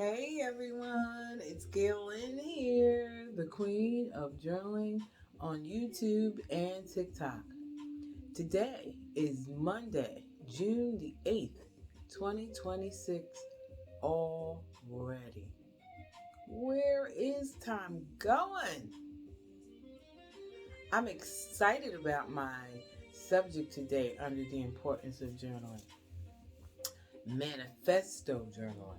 Hey everyone, it's Galen here, the queen of journaling on YouTube and TikTok. Today is Monday, June the 8th, 2026 already. Where is time going? I'm excited about my subject today under the importance of journaling. Manifesto journaling.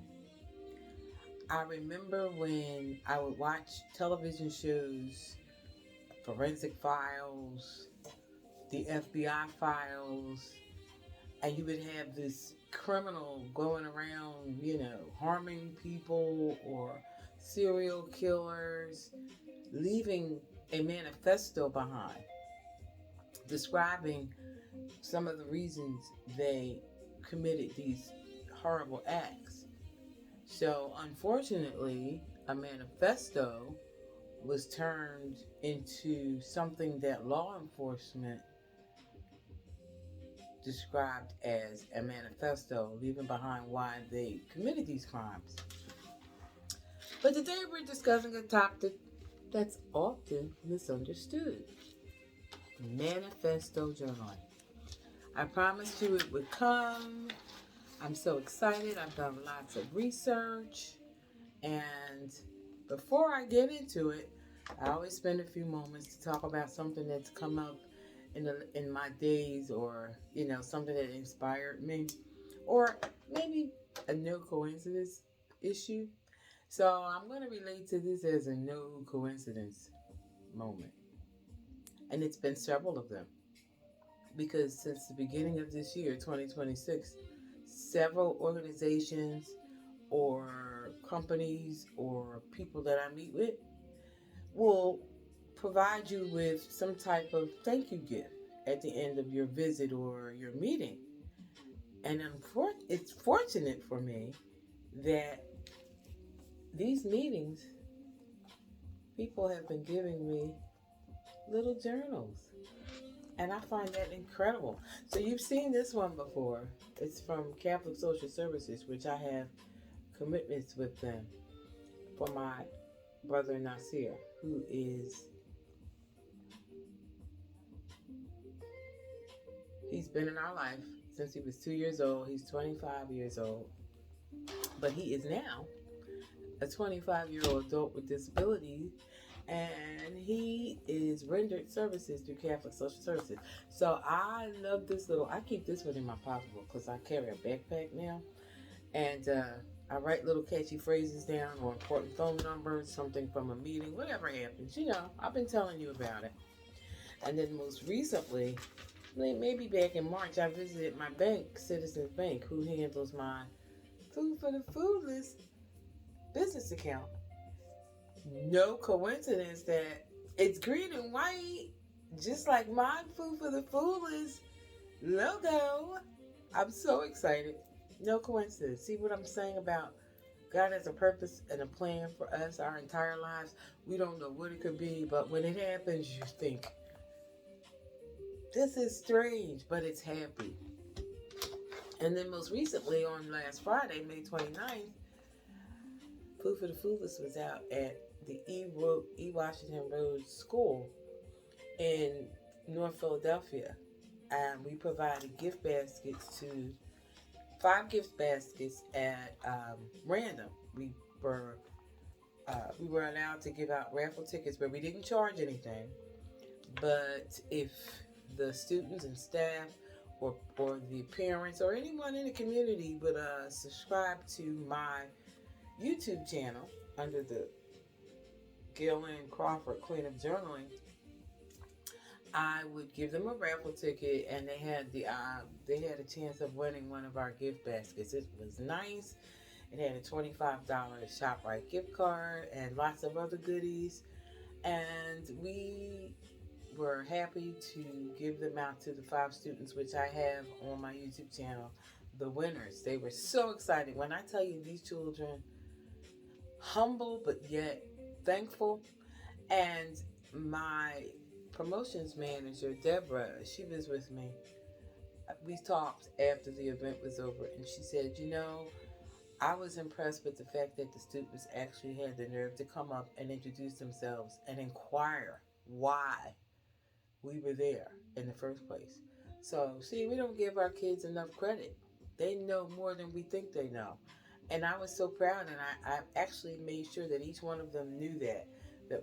I remember when I would watch television shows, Forensic Files, the FBI Files, and you would have this criminal going around, harming people or serial killers, leaving a manifesto behind, describing some of the reasons they committed these horrible acts. So, unfortunately, a manifesto was turned into something that law enforcement described as a manifesto, leaving behind why they committed these crimes. But today we're discussing a topic that's often misunderstood: manifesto journaling. I promised you it would come. I'm so excited. I've done lots of research. And before I get into it, I always spend a few moments to talk about something that's come up in my days, or something that inspired me, or maybe a no coincidence issue. So I'm going to relate to this as a no coincidence moment, and it's been several of them, because since the beginning of this year, 2026, several organizations or companies or people that I meet with will provide you with some type of thank you gift at the end of your visit or your meeting. And it's fortunate for me that these meetings, people have been giving me little journals. And I find that incredible. So you've seen this one before. It's from Catholic Social Services, which I have commitments with them for my brother Nasir, who he's been in our life since he was 2 years old. He's 25 years old, but he is now a 25-year-old adult with disabilities, and he is rendered services through Catholic Social Services. So I love this I keep this one in my pocketbook because I carry a backpack now, and I write little catchy phrases down or important phone numbers, something from a meeting, whatever happens. I've been telling you about it. And then most recently, maybe back in March, I visited my bank, Citizens Bank, who handles my Food for the Foodless business account. No coincidence that it's green and white, just like my Food for the Foodless logo. I'm so excited. No coincidence. See what I'm saying about God has a purpose and a plan for us our entire lives. We don't know what it could be, but when it happens, you think, this is strange, but it's happy. And then most recently, on last Friday, May 29th, Food for the Foodless was out at the E. Washington Road School in North Philadelphia. And we provided gift baskets to 5 gift baskets at random. We were allowed to give out raffle tickets, but we didn't charge anything. But if the students and staff or the parents or anyone in the community would subscribe to my YouTube channel under the Galen Crawford Queen of Journaling, I would give them a raffle ticket, and they had a chance of winning one of our gift baskets. It was nice. It had a $25 ShopRite gift card and lots of other goodies, and we were happy to give them out to the 5 students, which I have on my YouTube channel, the winners. They were so excited. When I tell you, these children, humble but yet thankful. And my promotions manager, Deborah, she was with me. We talked after the event was over, and she said, I was impressed with the fact that the students actually had the nerve to come up and introduce themselves and inquire why we were there in the first place. So, see, we don't give our kids enough credit. They know more than we think they know. And I was so proud, and I actually made sure that each one of them knew that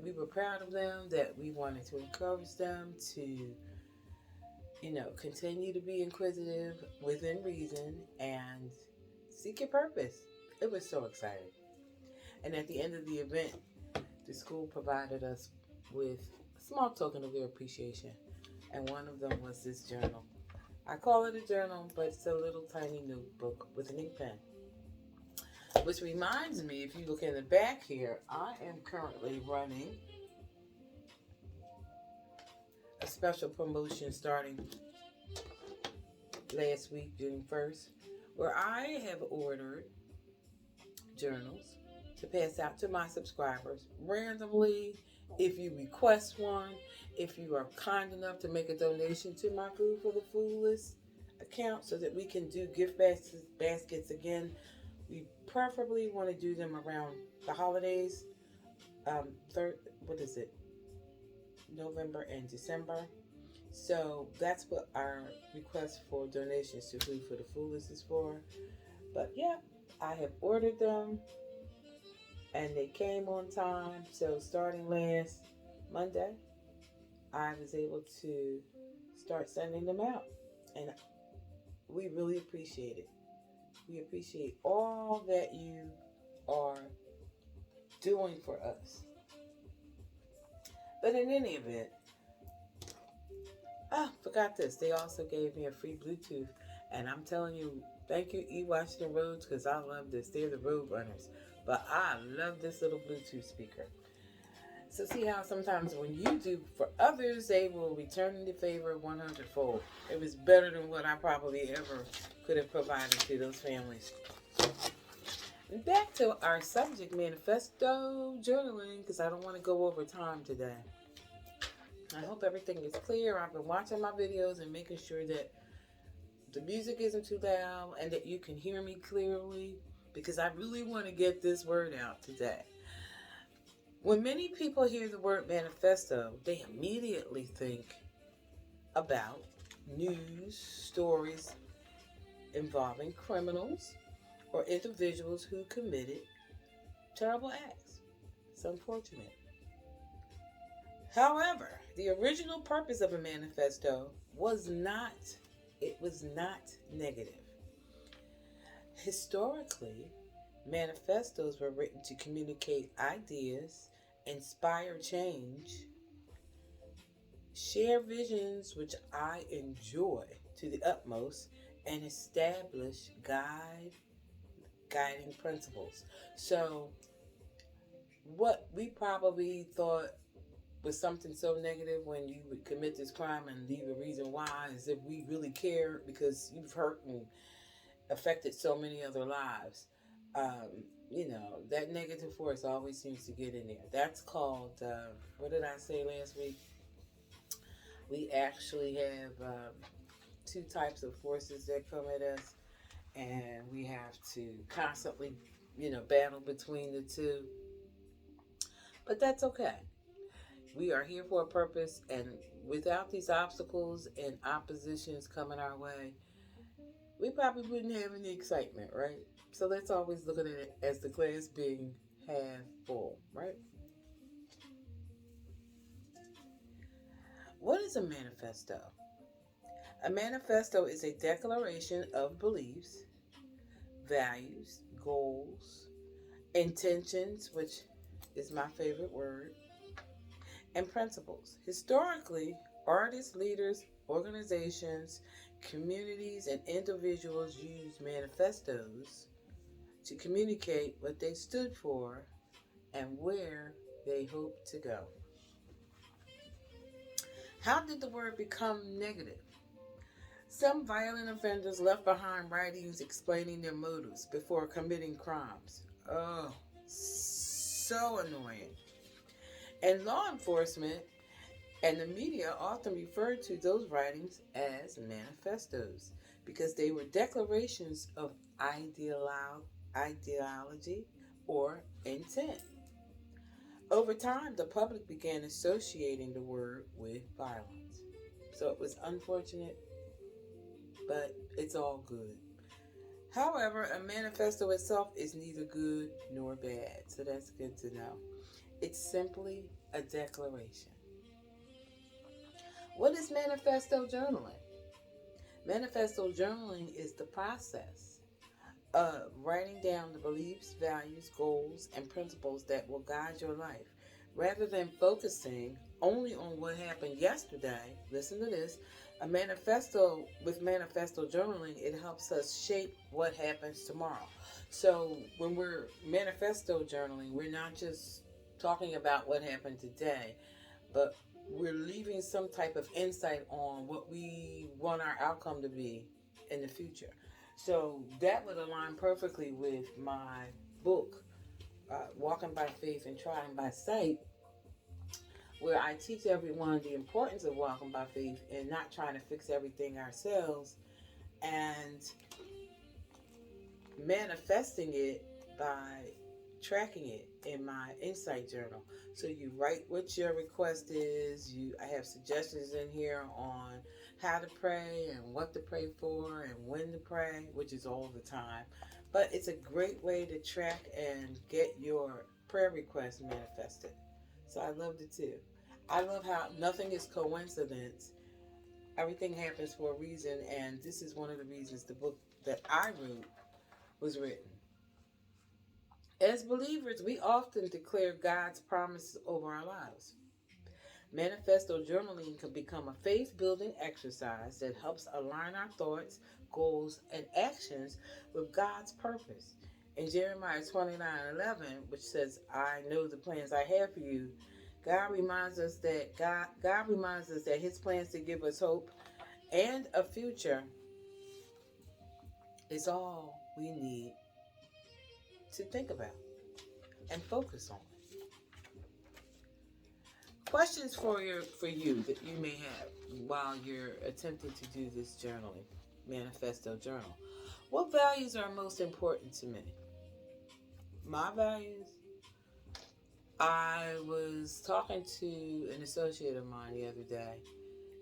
we were proud of them, that we wanted to encourage them to, continue to be inquisitive within reason and seek your purpose. It was so exciting. And at the end of the event, the school provided us with a small token of their appreciation. And one of them was this journal. I call it a journal, but it's a little tiny notebook with an ink pen. Which reminds me, if you look in the back here, I am currently running a special promotion starting last week, June 1st, where I have ordered journals to pass out to my subscribers randomly. If you request one, if you are kind enough to make a donation to my Food for the Foodless account so that we can do gift baskets again. We preferably want to do them around the holidays, November and December. So that's what our request for donations to Food for the Foodless is for. But yeah, I have ordered them and they came on time. So starting last Monday, I was able to start sending them out. And we really appreciate it. We appreciate all that you are doing for us. But in any event, forgot this. They also gave me a free Bluetooth. And I'm telling you, thank you, E-Washington Roads, because I love this. They're the road runners. But I love this little Bluetooth speaker. So see how sometimes when you do for others, they will return the favor 100-fold. It was better than what I probably ever could have provided to those families. And back to our subject, Manifesto Journaling, because I don't want to go over time today. I hope everything is clear. I've been watching my videos and making sure that the music isn't too loud and that you can hear me clearly, because I really want to get this word out today. When many people hear the word manifesto, they immediately think about news stories involving criminals or individuals who committed terrible acts. It's unfortunate. However, the original purpose of a manifesto was not negative. Historically, manifestos were written to communicate ideas, inspire change, share visions which I enjoy to the utmost, and establish guiding principles. So what we probably thought was something so negative when you would commit this crime and leave a reason why, as if we really care because you've hurt and affected so many other lives. That negative force always seems to get in there. That's called, what did I say last week? We actually have two types of forces that come at us, and we have to constantly, battle between the two. But that's okay. We are here for a purpose, and without these obstacles and oppositions coming our way, we probably wouldn't have any excitement, right? So let's always look at it as the glass being half full, right? What is a manifesto? A manifesto is a declaration of beliefs, values, goals, intentions, which is my favorite word, and principles. Historically, artists, leaders, organizations, communities, and individuals used manifestos to communicate what they stood for and where they hoped to go. How did the word become negative? Some violent offenders left behind writings explaining their motives before committing crimes. Oh, so annoying. And law enforcement and the media often referred to those writings as manifestos because they were declarations of ideology, or intent. Over time, the public began associating the word with violence. So it was unfortunate, but it's all good. However, a manifesto itself is neither good nor bad, so that's good to know. It's simply a declaration. What is manifesto journaling? Manifesto journaling is the process of writing down the beliefs, values, goals, and principles that will guide your life. Rather than focusing only on what happened yesterday, listen to this. With manifesto journaling, it helps us shape what happens tomorrow. So when we're manifesto journaling, we're not just talking about what happened today, but we're leaving some type of insight on what we want our outcome to be in the future. So that would align perfectly with my book, Walking by Faith and Trying by Sight, where I teach everyone the importance of walking by faith and not trying to fix everything ourselves, and manifesting it by tracking it in my insight journal. So you write what your request is. I have suggestions in here on how to pray and what to pray for and when to pray, which is all the time. But it's a great way to track and get your prayer requests manifested. So I loved it too. I love how nothing is coincidence. Everything happens for a reason, and this is one of the reasons the book that I wrote was written. As believers, we often declare God's promises over our lives. Manifesto journaling can become a faith building exercise that helps align our thoughts, goals, and actions with God's purpose. In Jeremiah 29:11, which says, I know the plans I have for you, God reminds us that his plans to give us hope and a future is all we need to think about and focus on. Questions for you that you may have while you're attempting to do this journaling, manifesto journal. What values are most important to me? My values? I was talking to an associate of mine the other day,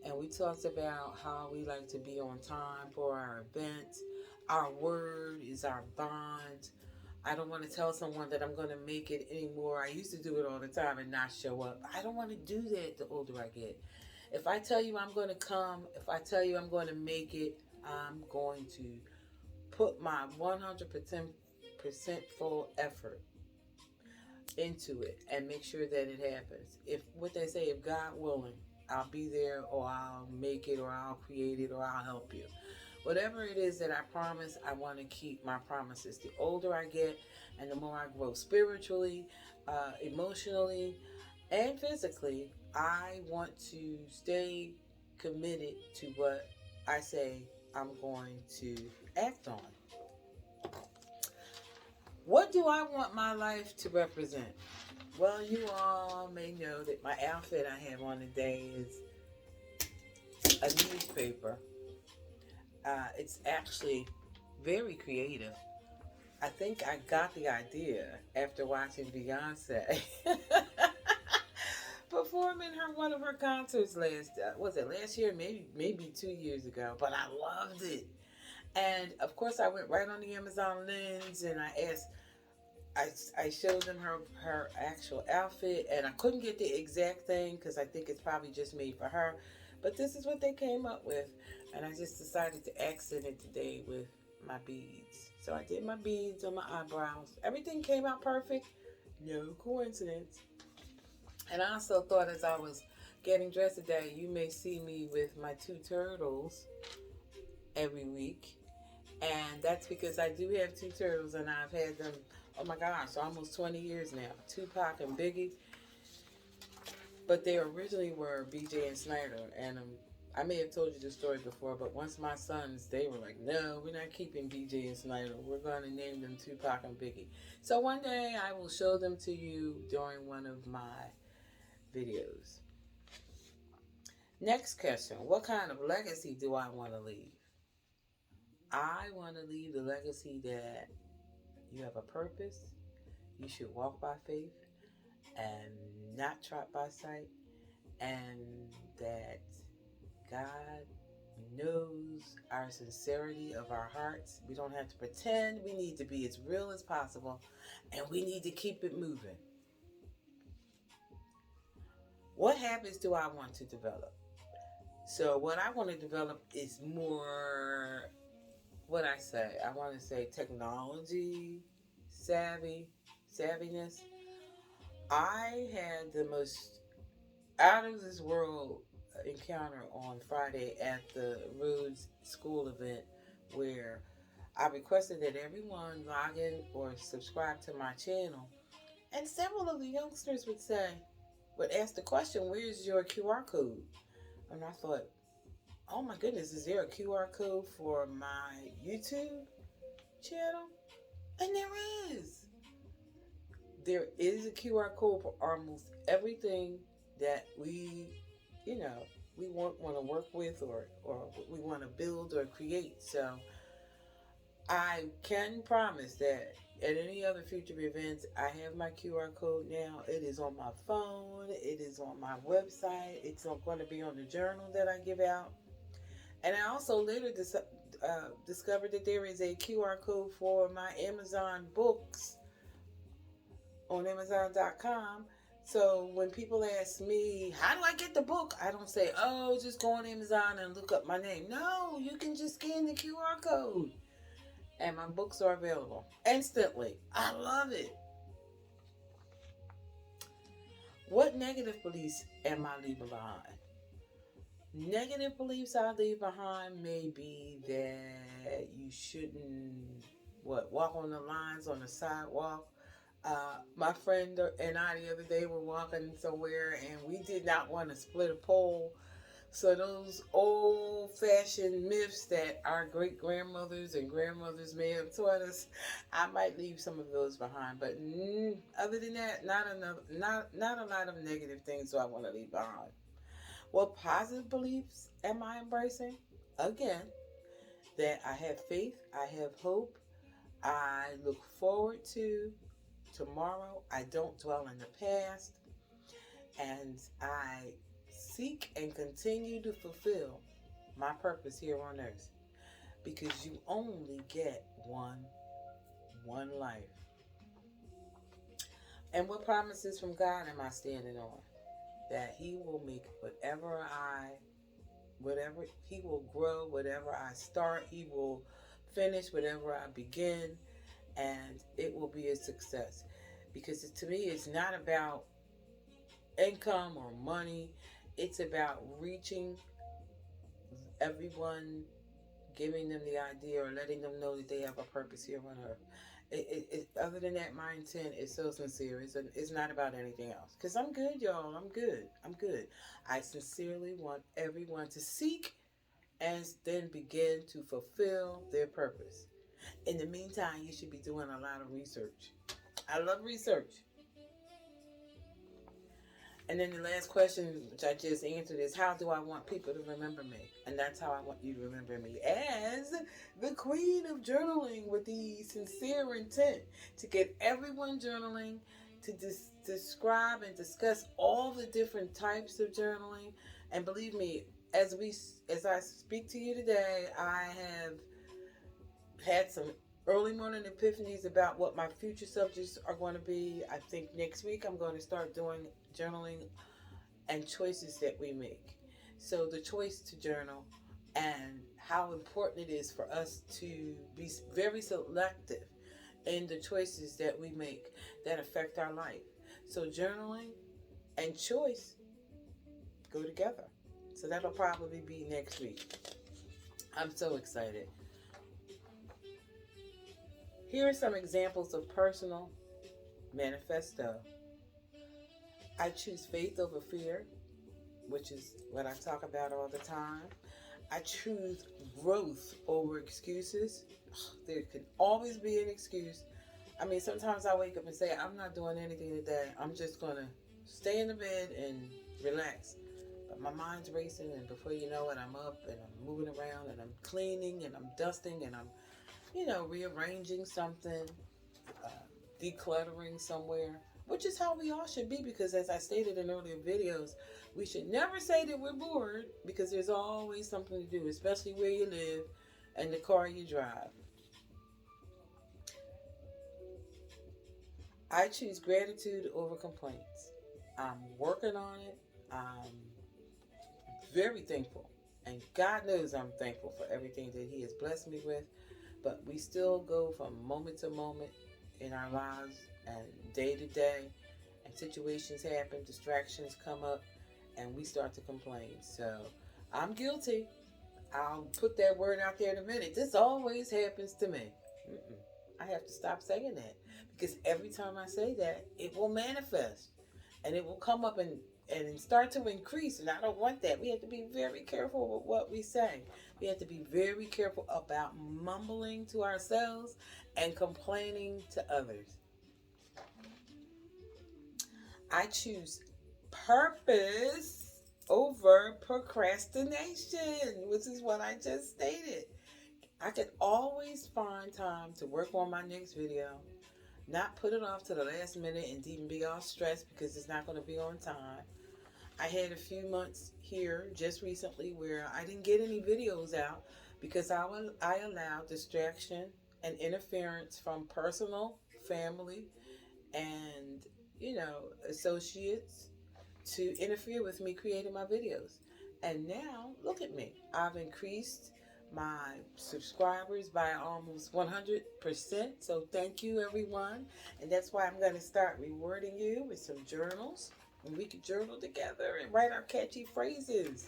and we talked about how we like to be on time for our events. Our word is our bond. I don't want to tell someone that I'm going to make it anymore. I used to do it all the time and not show up. I don't want to do that the older I get. If I tell you I'm going to come, if I tell you I'm going to make it, I'm going to put my 100% full effort into it and make sure that it happens. If what they say, if God willing, I'll be there, or I'll make it, or I'll create it, or I'll help you. Whatever it is that I promise, I want to keep my promises. The older I get and the more I grow spiritually, emotionally, and physically, I want to stay committed to what I say I'm going to act on. What do I want my life to represent? Well, you all may know that my outfit I have on today is a newspaper. It's actually very creative. I think I got the idea after watching Beyonce performing one of her concerts last year, maybe 2 years ago. But I loved it, and of course I went right on the Amazon lens and I showed them her actual outfit, and I couldn't get the exact thing because I think it's probably just made for her. But this is what they came up with, and I just decided to accent it today with my beads. So I did my beads on my eyebrows. Everything came out perfect. No coincidence. And I also thought as I was getting dressed today, you may see me with my two turtles every week. And that's because I do have two turtles and I've had them, oh my gosh, almost 20 years now. Tupac and Biggie. But they originally were BJ and Snyder. And I may have told you this story before, but once my sons, they were like, no, we're not keeping BJ and Snyder. We're going to name them Tupac and Biggie. So one day I will show them to you during one of my videos. Next question. What kind of legacy do I want to leave? I want to leave the legacy that you have a purpose. You should walk by faith and not trot by sight, and that God knows our sincerity of our hearts. We don't have to pretend. We need to be as real as possible, and we need to keep it moving. What habits do I want to develop? So what I want to develop is more, what I say. I want to say technology savviness. I had the most out of this world encounter on Friday at the Rhodes School event, where I requested that everyone log in or subscribe to my channel. And several of the youngsters would ask the question, where's your QR code? And I thought, oh my goodness, is there a QR code for my YouTube channel? And there is. There is a QR code for almost everything that you know, we want to work with, or we want to build or create. So I can promise that at any other future events, I have my QR code now. It is on my phone. It is on my website. It's going to be on the journal that I give out. And I also later discovered that there is a QR code for my Amazon books on Amazon.com. So when people ask me, how do I get the book? I don't say, oh, just go on Amazon and look up my name. No, you can just scan the QR code. And my books are available instantly. I love it. What negative beliefs am I leaving behind? Negative beliefs I leave behind may be that you shouldn't walk on the lines on the sidewalk. My friend and I the other day were walking somewhere, and we did not want to split a pole. So those old-fashioned myths that our great-grandmothers and grandmothers may have taught us, I might leave some of those behind. But other than that, not a lot of negative things do I want to leave behind. What positive beliefs am I embracing? Again, that I have faith, I have hope, I look forward to tomorrow, I don't dwell in the past, and I seek and continue to fulfill my purpose here on earth. Because you only get one life. And what promises from God am I standing on? That He will make whatever He will grow, whatever I start, He will finish whatever I begin, and it will be a success. Because to me, it's not about income or money. It's about reaching everyone, giving them the idea or letting them know that they have a purpose here on earth. Other than that, my intent is so sincere. It's not about anything else. Because I'm good, y'all. I'm good. I sincerely want everyone to seek and then begin to fulfill their purpose. In the meantime, you should be doing a lot of research. I love research. And then the last question, which I just answered, is how do I want people to remember me? And that's how I want you to remember me, as the queen of journaling, with the sincere intent to get everyone journaling, to describe and discuss all the different types of journaling. And believe me, as I speak to you today, I have had some early morning epiphanies about what my future subjects are going to be. I think next week I'm going to start doing journaling and choices that we make. So the choice to journal and how important it is for us to be very selective in the choices that we make that affect our life. So journaling and choice go together. So that'll probably be next week. I'm so excited. Here are some examples of personal manifesto. I choose faith over fear, which is what I talk about all the time. I choose growth over excuses. There can always be an excuse. I mean, sometimes I wake up and say, I'm not doing anything today. I'm just going to stay in the bed and relax. But my mind's racing, and before you know it, I'm up and I'm moving around and I'm cleaning and I'm dusting and I'm rearranging something. decluttering somewhere, which is how we all should be, because as I stated in earlier videos, we should never say that we're bored, because there's always something to do, especially where you live and the car you drive. I choose gratitude over complaints. I'm working on it. I'm very thankful. And God knows I'm thankful for everything that He has blessed me with. But we still go from moment to moment in our lives and day to day. And situations happen, distractions come up, and we start to complain. So I'm guilty. I'll put that word out there in a minute. This always happens to me. Mm-mm. I have to stop saying that, because every time I say that, it will manifest and it will come up and start to increase. And I don't want that. We have to be very careful with what we say. We have to be very careful about mumbling to ourselves and complaining to others. I choose purpose over procrastination, which is what I just stated. I can always find time to work on my next video, not put it off to the last minute and even be all stressed because it's not going to be on time. I had a few months here just recently where I didn't get any videos out because I allowed distraction and interference from personal, family, and associates to interfere with me creating my videos. And now look at me. I've increased my subscribers by almost 100%. So thank you, everyone. And that's why I'm going to start rewarding you with some journals. And we can journal together and write our catchy phrases.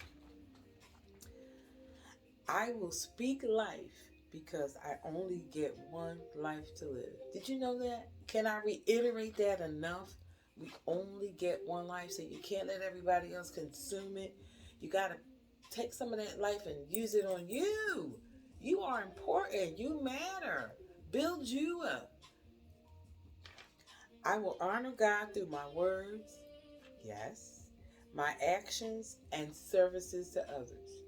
I will speak life because I only get one life to live. Did you know that? Can I reiterate that enough? We only get one life, so you can't let everybody else consume it. You got to take some of that life and use it on you. You are important. You matter. Build you up. I will honor God through my words, yes, my actions, and services to others.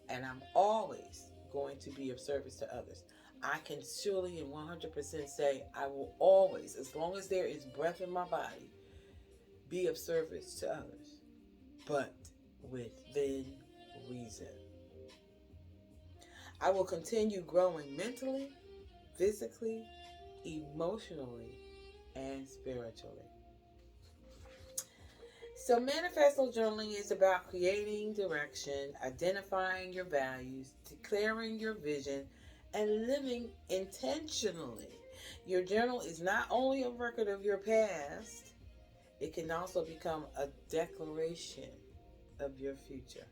And I'm always going to be of service to others. I can surely and 100% say I will always, as long as there is breath in my body, be of service to others, but within reason. I will continue growing mentally, physically, emotionally, and spiritually. So Manifesto Journaling is about creating direction, identifying your values, declaring your vision, and living intentionally. Your journal is not only a record of your past, it can also become a declaration of your future.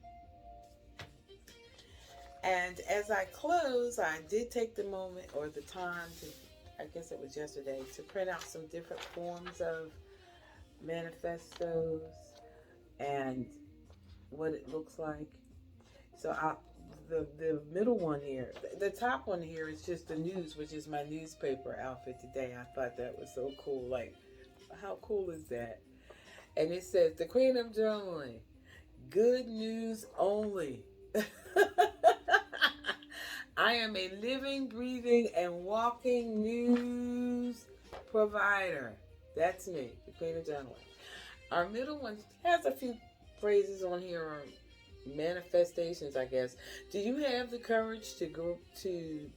And as I close, I did take the moment or the time to, I guess it was yesterday, to print out some different forms of manifestos and what it looks like. So the middle one here, the top one here is just the news, which is my newspaper outfit today. I thought that was so cool. Like, how cool is that? And it says, the Queen of Journaling, good news only. I am a living, breathing, and walking news provider. That's me, the Queen of Journaling. Our middle one has a few phrases on here, or manifestations, I guess. Do you have the courage to go to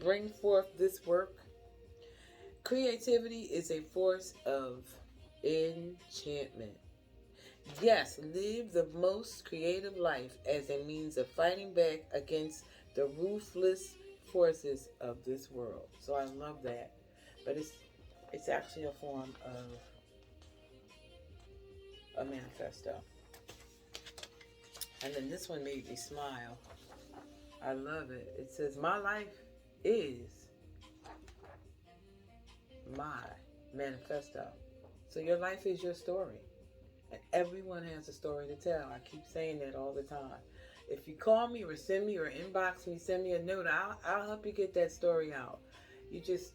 bring forth this work? Creativity is a force of enchantment. Yes, live the most creative life as a means of fighting back against the ruthless forces of this world. So I love that. But it's actually a form of a manifesto. And then this one made me smile. I love it. It says, my life is my manifesto. So your life is your story. And everyone has a story to tell. I keep saying that all the time. If you call me or send me or inbox me, send me a note, I'll help you get that story out. You just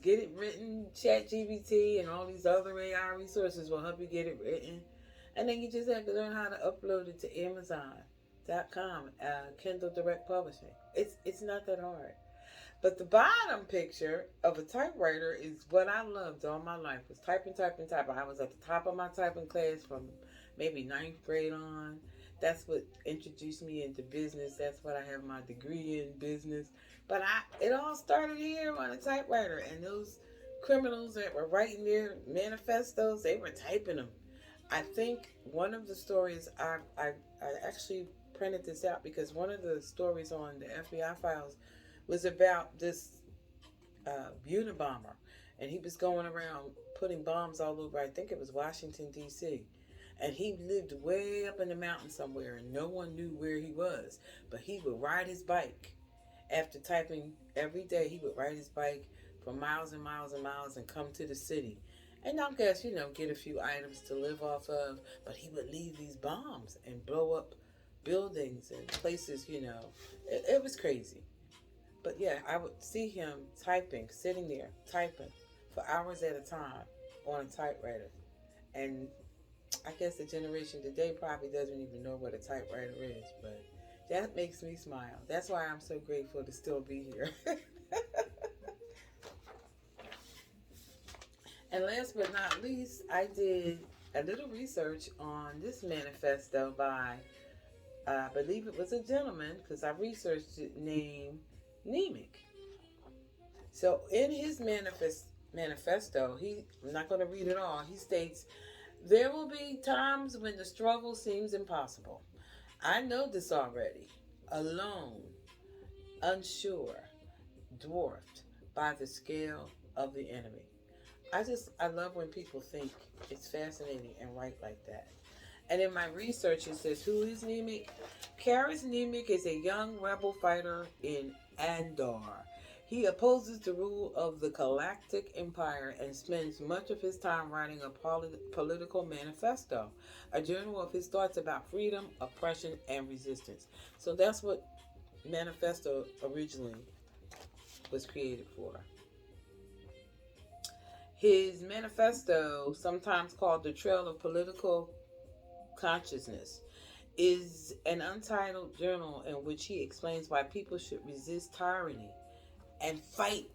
get it written. ChatGPT and all these other AI resources will help you get it written. And then you just have to learn how to upload it to Amazon.com, Kindle Direct Publishing. It's not that hard. But the bottom picture of a typewriter is what I loved all my life. Was typing, typing, typing. I was at the top of my typing class from maybe ninth grade on. That's what introduced me into business. That's what I have my degree in, business. But it all started here on a typewriter, and those criminals that were writing their manifestos, they were typing them. I think one of the stories I actually printed this out because one of the stories on the FBI files was about this Unabomber, and he was going around putting bombs all over. I think it was Washington D.C. And he lived way up in the mountains somewhere, and no one knew where he was. But he would ride his bike after typing every day. He would ride his bike for miles and miles and miles and come to the city. And I guess, get a few items to live off of. But he would leave these bombs and blow up buildings and places. It was crazy. But yeah, I would see him typing, sitting there, typing for hours at a time on a typewriter. And I guess the generation today probably doesn't even know what a typewriter is, but that makes me smile. That's why I'm so grateful to still be here. And last but not least, I did a little research on this manifesto by, I believe it was a gentleman, because I researched it, named Nemec. So in his manifesto, I'm not going to read it all, he states, there will be times when the struggle seems impossible. I know this already. Alone, unsure, dwarfed by the scale of the enemy. I love when people think. It's fascinating and right like that. And in my research, it says, who is Nemec? Karis Nemec is a young rebel fighter in Andor. He opposes the rule of the Galactic Empire and spends much of his time writing a political manifesto, a journal of his thoughts about freedom, oppression, and resistance. So that's what Manifesto originally was created for. His manifesto, sometimes called the Trail of Political Consciousness, is an untitled journal in which he explains why people should resist tyranny and fight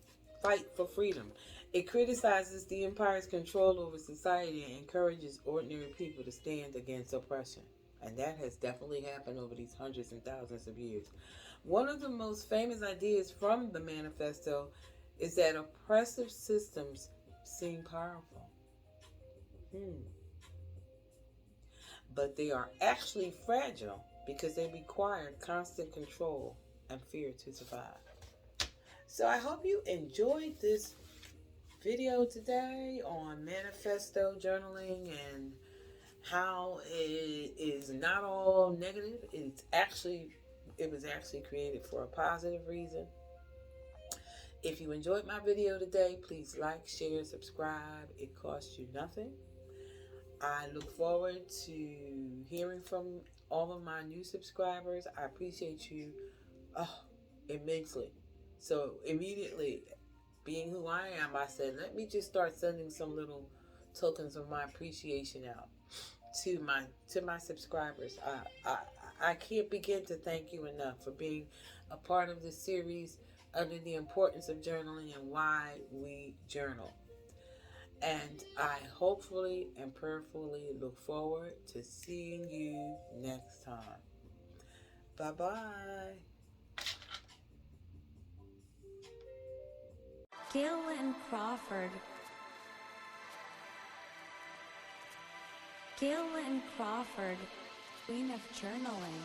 for freedom. It criticizes the empire's control over society and encourages ordinary people to stand against oppression. And that has definitely happened over these hundreds and thousands of years. One of the most famous ideas from the manifesto is that oppressive systems seem powerful. But they are actually fragile because they require constant control and fear to survive. So I hope you enjoyed this video today on manifesto journaling and how it is not all negative. It was actually created for a positive reason. If you enjoyed my video today, please like, share, subscribe. It costs you nothing. I look forward to hearing from all of my new subscribers. I appreciate you immensely. So immediately, being who I am, I said, let me just start sending some little tokens of my appreciation out to my subscribers. I can't begin to thank you enough for being a part of this series under the importance of journaling and why we journal. And I hopefully and prayerfully look forward to seeing you next time. Bye-bye. Galen Crawford. Galen Crawford, Queen of Journaling.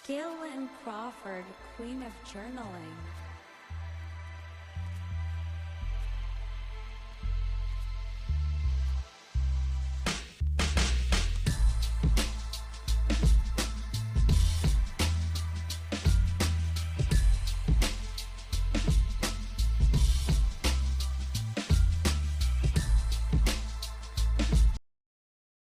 Galen Crawford, Queen of Journaling.